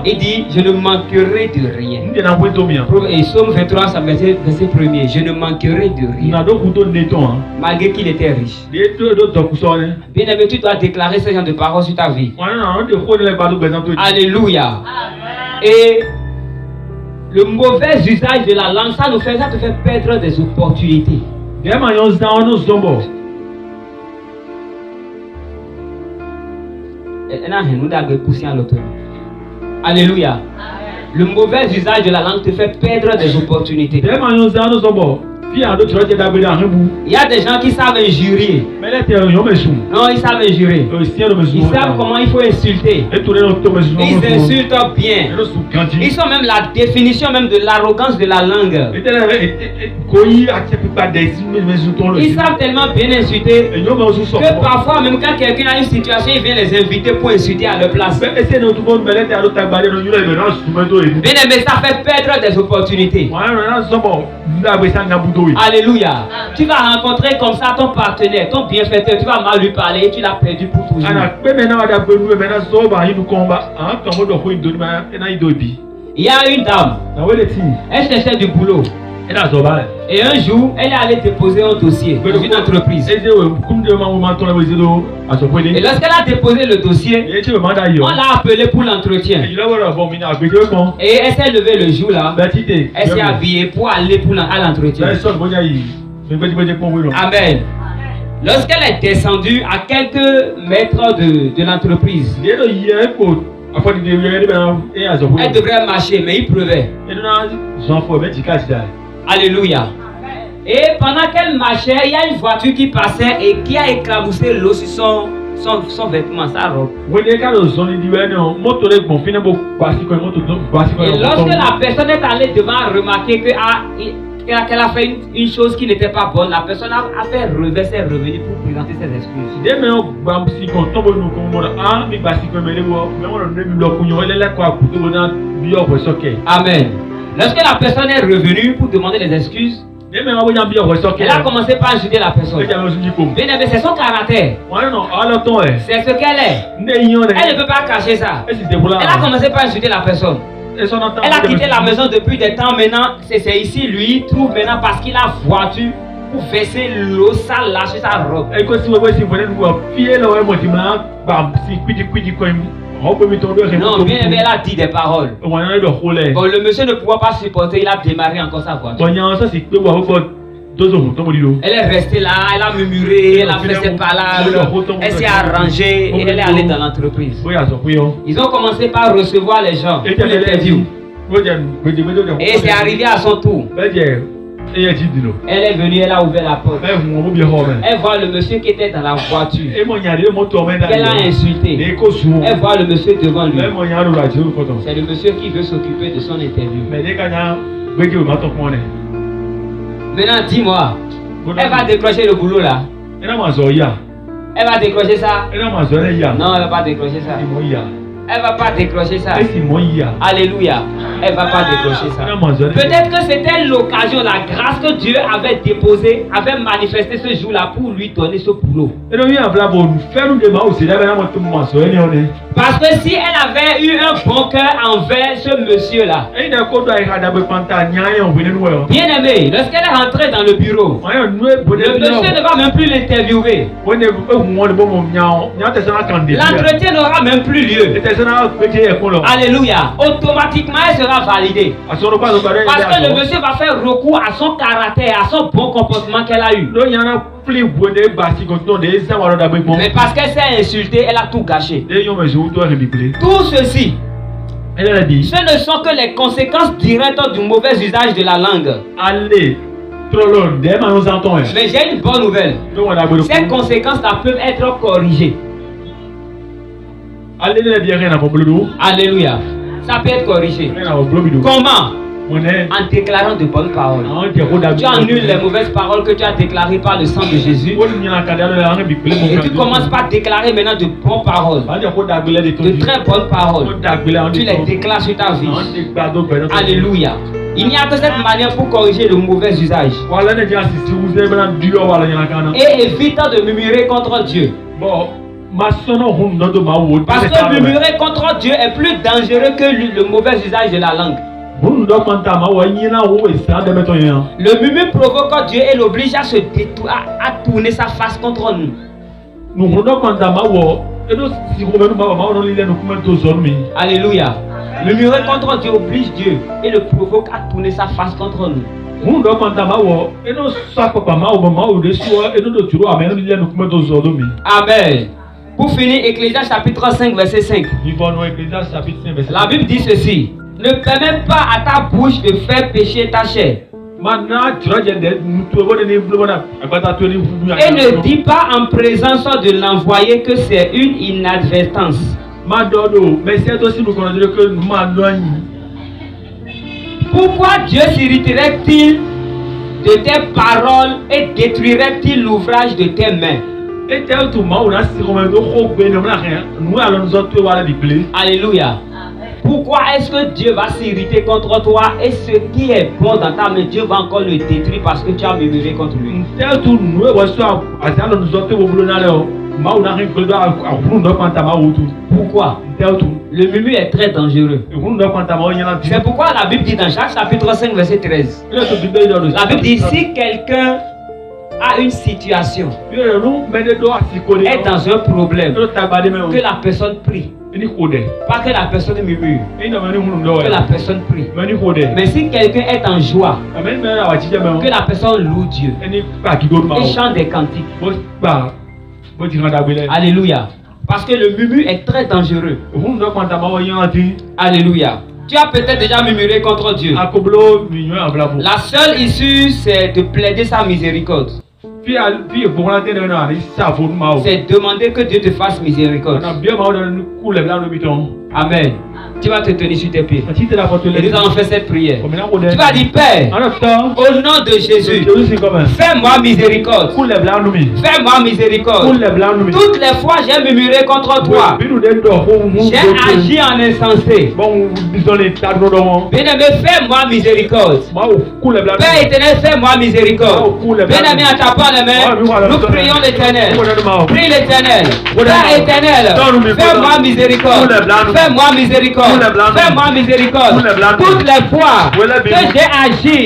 Il dit, je ne manquerai de rien. Et Psaume 23, verset 1er, je ne manquerai de rien. Malgré qu'il était riche. Bien aimé, tu dois déclarer ce genre de paroles sur ta vie. Alléluia. Et le mauvais usage de la langue, ça te fait perdre des opportunités. Alléluia. Le mauvais usage de la langue te fait perdre des opportunités. Il y a des gens qui savent injurier. Non, ils savent injurer. Ils savent comment il faut insulter. Ils insultent bien. Ils sont même la définition même de l'arrogance de la langue. Ils savent tellement bien insulter que parfois même quand quelqu'un a une situation, il vient les inviter pour insulter à leur place. Bien aimé, ça fait perdre des opportunités. Alléluia. Tu vas rencontrer comme ça ton partenaire, ton bienfaiteur, tu vas mal lui parler et tu l'as perdu pour toujours. Il y a une dame, elle cherchait du boulot. Et un jour, elle est allée déposer un dossier dans une entreprise. Et lorsqu'elle a déposé le dossier, on l'a appelée pour l'entretien. Et elle s'est levée le jour là. Elle s'est habillée pour aller à l'entretien. Amen. Lorsqu'elle est descendue à quelques mètres de l'entreprise, elle devrait marcher, mais il pleuvait. Alléluia. Et pendant qu'elle marchait, il y a une voiture qui passait et qui a éclaboussé l'eau sur son vêtement, sa robe. Et lorsque la personne est allée devant remarquer qu'elle a fait une chose qui n'était pas bonne, la personne a fait reverser, est revenue pour présenter ses excuses. Amen. Lorsque la personne est revenue pour demander les excuses, elle a commencé par insulter la personne. Bien aimé, c'est son caractère. C'est ce qu'elle est. Elle ne peut pas cacher ça. Elle a commencé par insulter la personne. Elle a quitté la maison depuis des temps maintenant. C'est ici, lui, trouve maintenant parce qu'il a voiture pour verser l'eau, ça lâche sa robe. Non, bien aimé, elle a dit des paroles. Bon, le monsieur ne pouvait pas supporter, il a démarré encore sa voiture. Elle est restée là, elle a murmuré, elle a fait ses palabres, elle s'est arrangée et elle est allée dans l'entreprise. Ils ont commencé par recevoir les gens pour l'interview. Et c'est arrivé à son tour. Elle est venue, elle a ouvert la porte. Elle voit le monsieur qui était dans la voiture. Qu'elle a insulté. Elle voit le monsieur devant lui. C'est le monsieur qui veut s'occuper de son interview. Maintenant, dis-moi, elle va décrocher le boulot là. Elle va décrocher ça? Non, elle va pas décrocher ça. Elle va pas décrocher ça. Alléluia. Elle va pas décrocher ça. Peut-être que c'était l'occasion, la grâce que Dieu avait déposée, avait manifesté ce jour-là pour lui donner ce boulot. Parce que si elle avait eu un bon cœur envers ce monsieur-là, bien aimé, lorsqu'elle est rentrée dans le bureau, le monsieur ne va même plus l'interviewer. L'entretien n'aura même plus lieu. Alléluia. Automatiquement, elle sera validée. Parce que le monsieur va faire recours à son caractère, à son bon comportement qu'elle a eu. Mais parce qu'elle s'est insultée, elle a tout gâché. Tout ceci, ce ne sont que les conséquences directes du mauvais usage de la langue. Mais j'ai une bonne nouvelle. Ces conséquences-là peuvent être corrigées. Alléluia. Ça peut être corrigé. Comment? En déclarant de bonnes paroles. Tu annules les mauvaises paroles que tu as déclarées par le sang de Jésus. Et tu commences par déclarer maintenant de bonnes paroles. De très bonnes paroles. Tu les déclares sur ta vie. Alléluia. Il n'y a que cette manière pour corriger le mauvais usage. Et évite de murmurer contre Dieu. Parce que murmurer contre Dieu est plus dangereux que le mauvais usage de la langue. Le murmure provoque Dieu et l'oblige à tourner sa face contre nous. Alléluia. Murmurer contre Dieu oblige Dieu et le provoque à tourner sa face contre nous. Amen. Pour finir, Ecclésiaste chapitre 5, verset 5. La Bible dit ceci. Ne permets pas à ta bouche de faire pécher ta chair. Et ne dis pas en présence de l'envoyé que c'est une inadvertance. Pourquoi Dieu s'irriterait-il de tes paroles et détruirait-il l'ouvrage de tes mains? Alléluia. Pourquoi est-ce que Dieu va s'irriter contre toi et ce qui est bon dans ta main, Dieu va encore le détruire parce que tu as murmuré contre lui? Pourquoi? Le murmure est très dangereux. C'est pourquoi la Bible dit dans Jacques chapitre 5 verset 13. La Bible dit si quelqu'un a une situation, est dans un problème, que la personne prie. Pas que la personne murmure, que la personne prie. Mais si quelqu'un est en joie, que la personne loue Dieu et chante des cantiques. Alléluia. Parce que le murmure est très dangereux. Alléluia. Tu as peut-être déjà murmuré contre Dieu. La seule issue, c'est de plaider sa miséricorde. C'est demander que Dieu te fasse miséricorde. Amen. Tu vas te tenir sur tes pieds. Et nous allons faire cette prière. Tu vas dire Père, au nom de Jésus, fais-moi miséricorde. Fais-moi miséricorde. Toutes les fois j'ai murmuré contre toi. J'ai agi en insensé. Bien-aimé, fais-moi miséricorde. Père éternel, fais-moi miséricorde. Bien-aimé, en tapant les mains, nous prions l'Éternel. Prie l'Éternel. Père éternel, fais-moi miséricorde. Fais-moi miséricorde. Fais-moi miséricorde. Toutes les fois que j'ai agi,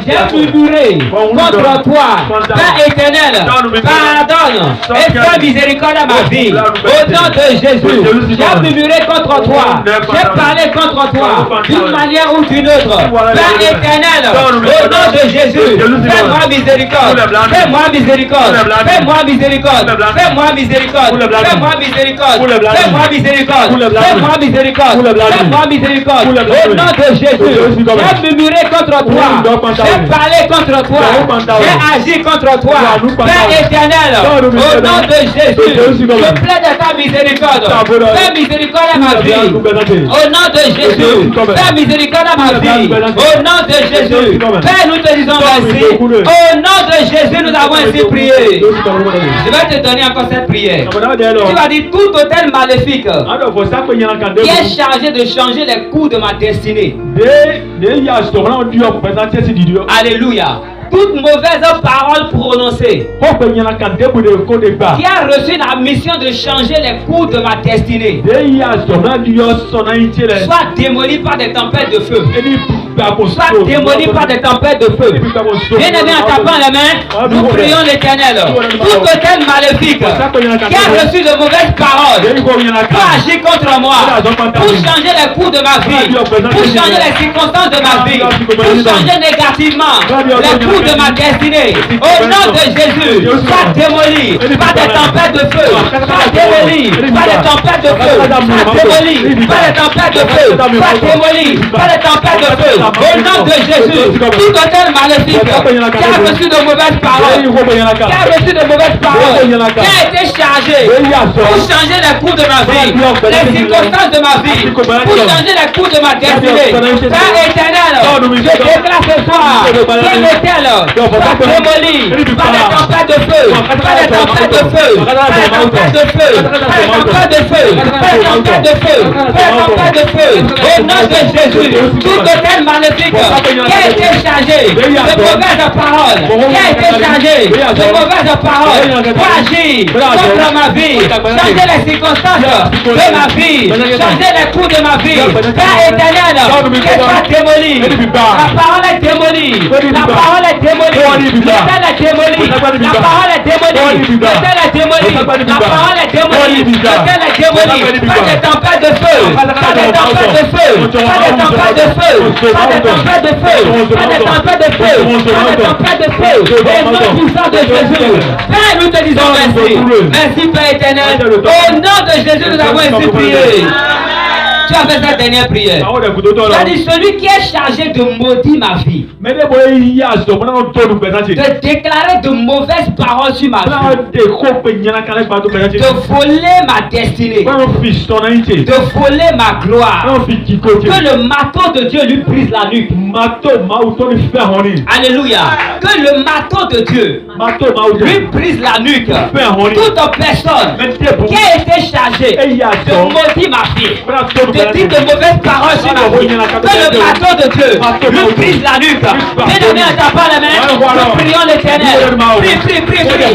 j'ai murmuré contre toi. Père éternel, pardonne et fais miséricorde à ma vie. Au nom de Jésus, j'ai murmuré contre toi. J'ai parlé contre toi d'une manière ou d'une autre. Père éternel, au nom de Jésus, fais-moi miséricorde. Fais-moi miséricorde. Fais-moi miséricorde. Fais-moi miséricorde. Fais-moi miséricorde. Fais-moi miséricorde. Fais-moi miséricorde. fais-moi miséricorde. Au nom de Jésus, j'ai murmuré contre toi, j'ai parlé contre toi, j'ai agi contre toi. Père éternel, au nom de Jésus, je plaide à ta miséricorde. Fais miséricorde à ma vie. Au nom de Jésus, fais miséricorde à ma vie. Au nom de Jésus, Père, nous te disons merci. Au nom de Jésus, nous avons ainsi prié. Je vais te donner encore cette prière. Tu vas dire tout hôtel maléfique qui est chargé de changer les cours de ma destinée. Alléluia. Toute mauvaise parole prononcée qui a reçu la mission de changer les cours de ma destinée soit démolie par des tempêtes de feu. Soit démolie par des tempêtes de feu. Bien-aimé, en tapant les mains, nous prions l'Éternel. Tout hôtel maléfique qui a reçu de mauvaises paroles pour agir contre moi, pour changer les cours de ma vie, pour changer les circonstances de ma vie, pour changer négativement les cours de ma destinée. Au nom de Jésus, soit démoli par des tempêtes de feu, soit démoli par des tempêtes de feu, soit démoli par des tempêtes de feu, soit démoli par des tempêtes de feu. Au nom de Jésus, tout hôtel maléfique qui a reçu de mauvaises paroles, qui a reçu de mauvaises paroles, qui a été chargé pour changer les cours de ma vie, les circonstances de ma vie, pour changer les cours de ma destinée. Père éternel, je déclare ce soir que l'hôtel soit démoli par des tempêtes de feu, par des tempêtes de feu, par des tempêtes de feu, par des tempêtes de feu, par des tempêtes de feu, par des tempêtes de feu. Au nom de Jésus, tout hôtel maléfique qui a été chargé de mauvaises paroles, qui a été chargé de mauvaises paroles pour agir contre ma vie, changer les circonstances de ma vie, changer les coups de ma vie. Père éternel, qu'elle soit démolie. La parole est démolie. La parole est démolie. L'hôtel est démoli. La parole est démolie. L'hôtel est démoli. La parole est démolie. L'hôtel est démoli. Pas de tempête de feu. Pas de tempête de feu. Pas de tempête de feu. Pas de tempête de feu. Pas de tempête de feu. Pas de tempête de feu. Et non puissant de Jésus. Père, nous te disons merci. Merci Père éternel. Au nom de Jésus, nous avons ainsi prié. Tu as fait cette dernière prière. C'est-à-dire celui qui est chargé de maudire ma vie, de déclarer de mauvaises paroles sur ma vie, de voler ma destinée, de voler ma gloire, que le marteau de Dieu lui brise la nuque. Alléluia. Que le marteau de Dieu lui brise la nuque. Toute personne qui a été chargée de maudire ma vie, de dire de mauvaises paroles sur ma vie, que le marteau de Dieu lui brise la nuque. Bien-aimé, en tapant la main, nous prions l'Éternel. Prie, prie, prie, prie.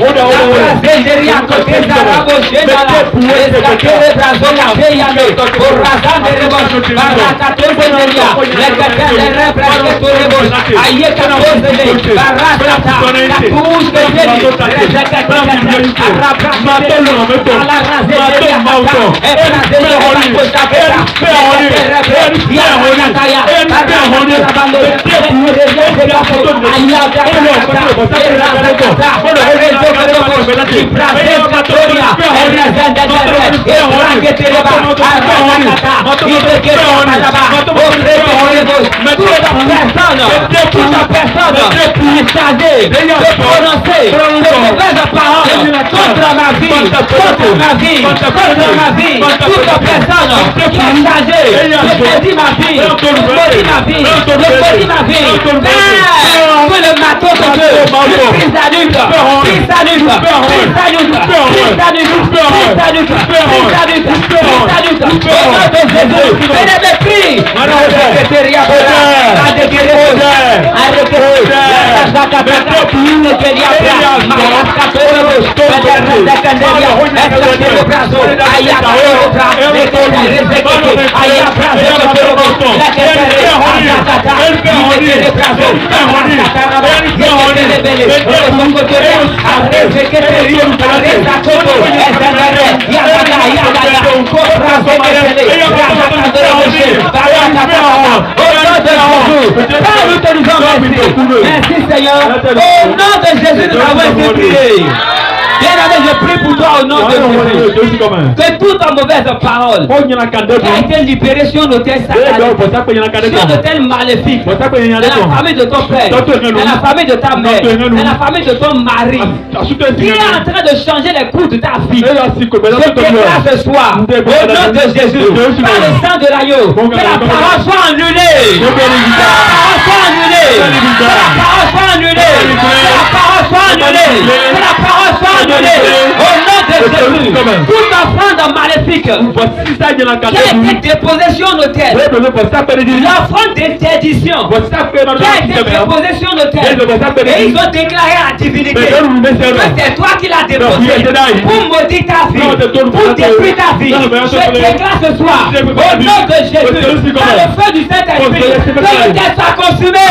Merci Seigneur. Au nom de Jésus, nous avons été priés. Bien-aimés, je prie pour toi au nom de Jésus. Que toute mauvaise parole qui a été libérée sur nos terres sataniques, sur nos terres maléfiques, dans la famille de ton père, dans la famille de ta mère, dans la famille de ton mari, qui est en train de changer les cours de ta vie. Je déclare ce soir, au nom de Jésus, par le sang de l'agneau, que la parole soit annulée. Que la parole soit annulée. Que la parole soit annulée. Que la parole soit annulée. Que la parole soit annulée. Au nom de Jésus, toute offrande maléfique qui a été déposée sur nos têtes, l'offrande d'interdiction qui a été déposée sur nos têtes, et ils ont déclaré à la divinité que c'est toi qui l'as déposée pour maudire ta vie, pour détruire ta vie. Je déclare ce soir, au nom de Jésus, par le feu du Saint-Esprit, que le tête soit consumé.